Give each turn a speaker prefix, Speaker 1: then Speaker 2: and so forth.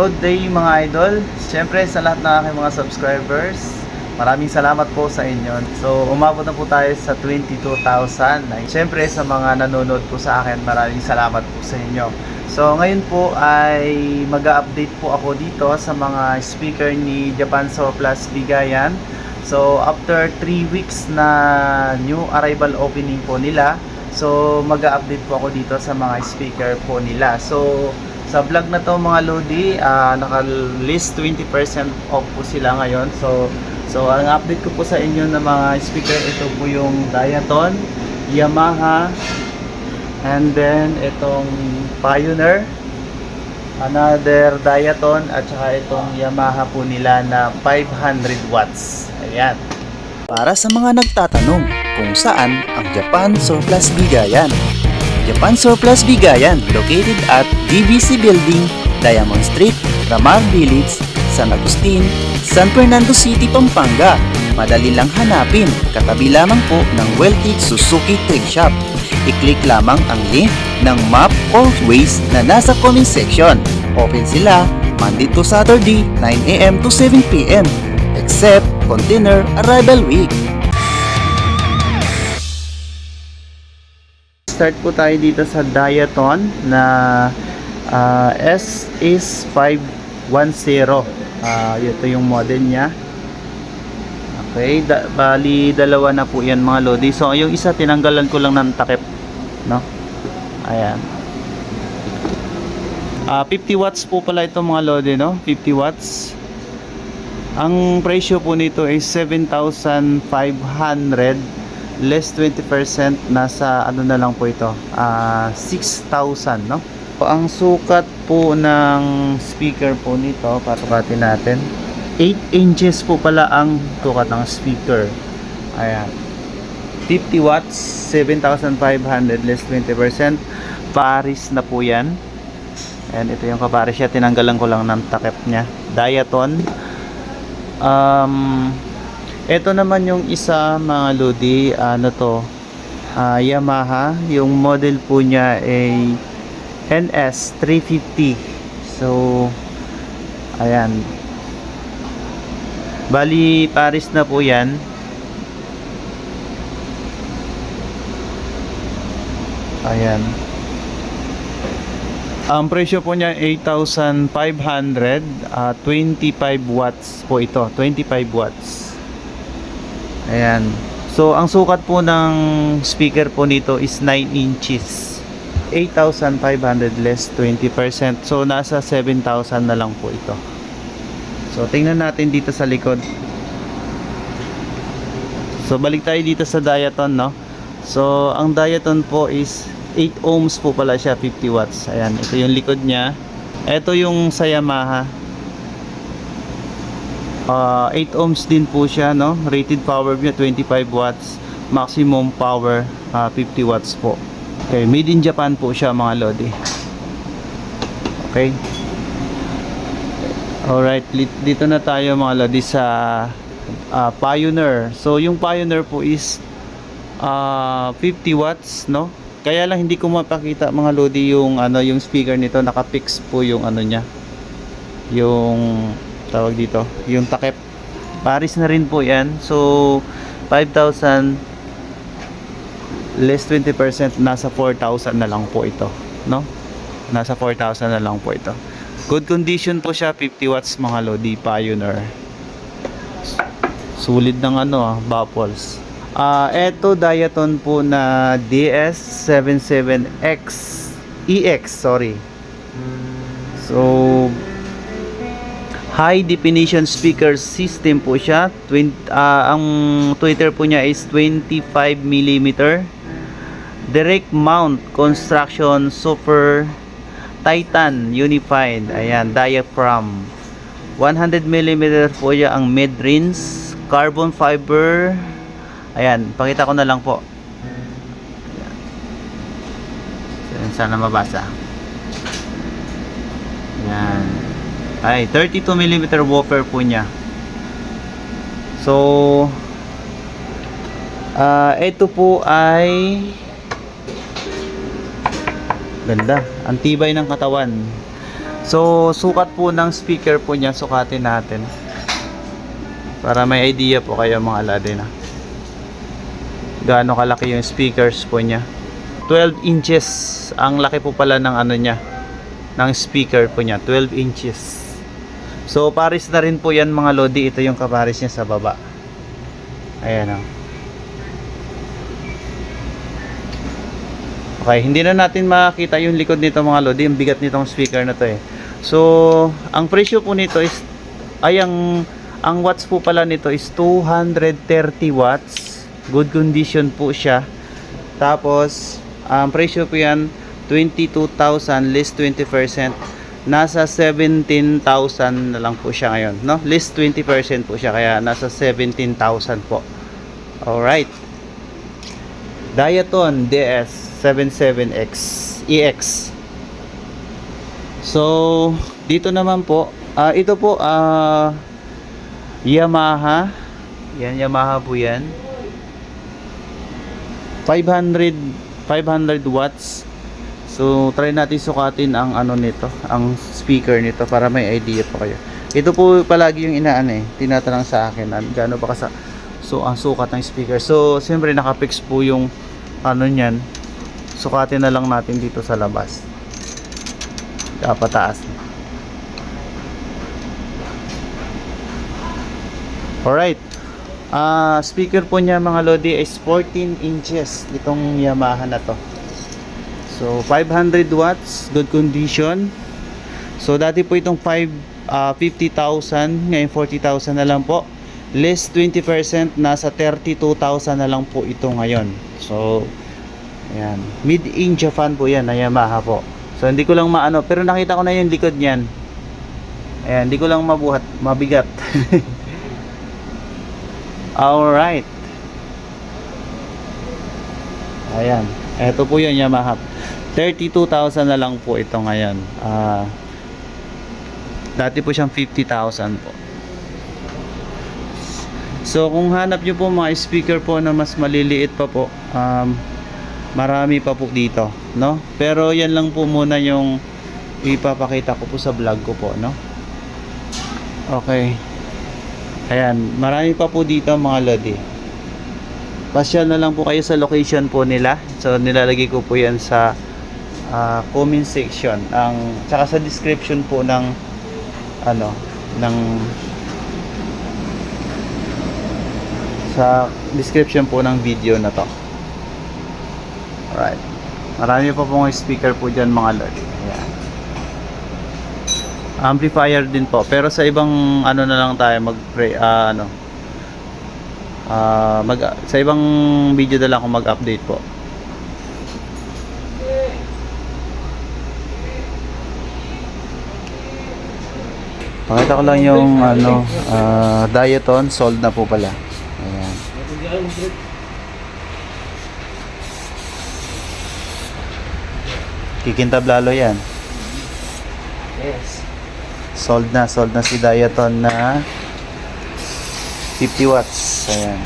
Speaker 1: Good day mga idol. Siyempre sa lahat ng aking mga subscribers, maraming salamat po sa inyo. So umabot na po tayo sa 22,000. Siyempre sa mga nanonood po sa akin, maraming salamat po sa inyo. So ngayon po ay mag-update po ako dito sa mga speaker ni Japan Surplus Bigayan. So after 3 weeks na new arrival opening po nila, so mag-update po ako dito sa mga speaker po nila. So sa vlog na to mga Lodi, naka-list 20% off po sila ngayon. So ang update ko po sa inyo ng mga speaker, ito po yung Diaton, Yamaha, and then itong Pioneer, another Diaton, at saka itong Yamaha po nila na 500 watts. Ayan.
Speaker 2: Para sa mga nagtatanong kung saan ang Japan Surplus Bigayan. Japan Surplus Bigayan, located at DBC Building, Diamond Street, Ramar Village, San Agustin, San Fernando City, Pampanga. Madali lang hanapin, katabi lamang po ng Wealthy Suzuki Trade Shop. I-click lamang ang link ng map or Waze na nasa comment section. Open sila Monday to Saturday, 9 AM to 7 PM, except Container Arrival Week.
Speaker 1: Start po tayo dito sa Diaton na S510. Ito yung model niya. Okay, bali dalawa na po yan mga Lodi. So yung isa tinanggalan ko lang ng takip, no? Ayan. 50 watts po pala ito mga Lodi, no? 50 watts. Ang presyo po nito is 7,500, less 20%, nasa ano na lang po ito, 6,000, no? Ang sukat po ng speaker po nito, patukatin natin, 8 inches po pala ang sukat ng speaker. Ayan, 50 watts, 7,500, less 20%, Paris na po yan. And ito yung kaparis siya, tinanggalan ko lang ng takip nya. Diaton. Ito naman yung isa mga Lodi, ano to, Yamaha. Yung model po niya ay NS350. So ayan, bali Paris na po yan. Ayan, ang presyo po niya 8,500, 25 watts po ito, 25 watts. Ayan. So ang sukat po ng speaker po nito is 9 inches. 8,500 less 20%. So nasa 7,000 na lang po ito. So tingnan natin dito sa likod. So balik tayo dito sa Diaton, no? So ang Diaton po is 8 ohms po pala siya, 50 watts. Ayan, ito yung likod niya. Ito yung sa Yamaha, 8 ohms din po siya, no? Rated power niya 25 watts, maximum power 50 watts po. Okay, made in Japan po siya mga Lodi. Okay, alright, dito na tayo mga Lodi sa Pioneer. So yung Pioneer po is 50 watts, no? Kaya lang hindi ko mapakita mga Lodi yung ano, yung speaker nito, naka-fix po yung ano niya, yung tawag dito, yung takip. Paris na rin po yan. So 5,000 less 20%, nasa 4,000 na lang po ito, no? Nasa 4,000 na lang po ito. Good condition po siya, 50 watts mga Lodi, Pioneer. Sulit ng ano, baffles. Eto Diaton po na DS77X EX, sorry. So high definition speaker system po siya. Ang tweeter po niya is 25 mm. Direct mount construction, super Titan unified. Ayan, diaphragm. 100 mm po siya ang mid-range. Carbon fiber. Ayan, pakita ko na lang po. Ayan, sana mabasa. Ayan. Ay, 32 mm woofer po niya. So ito po ay ganda, ang tibay ng katawan. So, sukat po ng speaker po niya, sukatin natin. Para may idea po kayo mga Aladin. Gaano kalaki yung speakers po niya. 12 inches. Ang laki po pala ng ano niya. Ng speaker po niya. 12 inches. So, pares na rin po yan mga Lodi. Ito yung kapares niya sa baba. Ayan o. Okay, hindi na natin makita yung likod nito mga Lodi. Yung bigat nitong speaker na to eh. So, ang presyo po nito is ang watts po pala nito is 230 watts. Good condition po siya. Tapos, ang presyo po yan 22,000 less 20%. Nasa 17,000 na lang po siya ngayon, no? Less 20% po siya kaya nasa 17,000 po. Alright. Diaton DS77X EX. So, dito naman po, ito po, Yamaha. Yan, Yamaha po yan. 500 watts. So, try natin sukatin ang ano nito, ang speaker nito para may idea po kayo. Ito po palagi yung inaan eh, tinatanong sa akin, gaano ba so, ang sukat ng speaker. So, siyempre nakapix po yung ano niyan. Sukatin na lang natin dito sa labas. Pataas. Alright. Speaker po niya mga Lodi is 14 inches itong Yamaha na to. So 500 watts, good condition. So dati po itong 50,000, ngayon 40,000 na lang po. Less 20%, nasa 32,000 na lang po ito ngayon. So ayan, made in Japan po yan na Yamaha po. So hindi ko lang maano, pero nakita ko na yung likod niyan. Ayan, hindi ko lang mabigat. Alright. Ayan, eto po yung Yamaha. 32,000 na lang po ito ngayon. Dati po siyang 50,000 po. So kung hanap nyo po mga speaker po na mas maliliit pa po, marami pa po dito, no? Pero yan lang po muna yung ipapakita ko po sa vlog ko po, no? Okay. Ayan, marami pa po dito mga Lodi. Pasyal na lang po kayo sa location po nila. So nilalagay ko po yan sa comment section, tsaka sa description po ng sa description po ng video na to. Alright. Marami pa pong speaker po dyan mga Lodi. Ayan. Amplifier din po. Pero sa ibang ano na lang tayo sa ibang video na lang ako mag-update po. Pakita ko lang yung Diaton, sold na po pala. Ayan. Kikintab lalo yan. Yes. Sold na si Diaton na 50 watts. Ayan.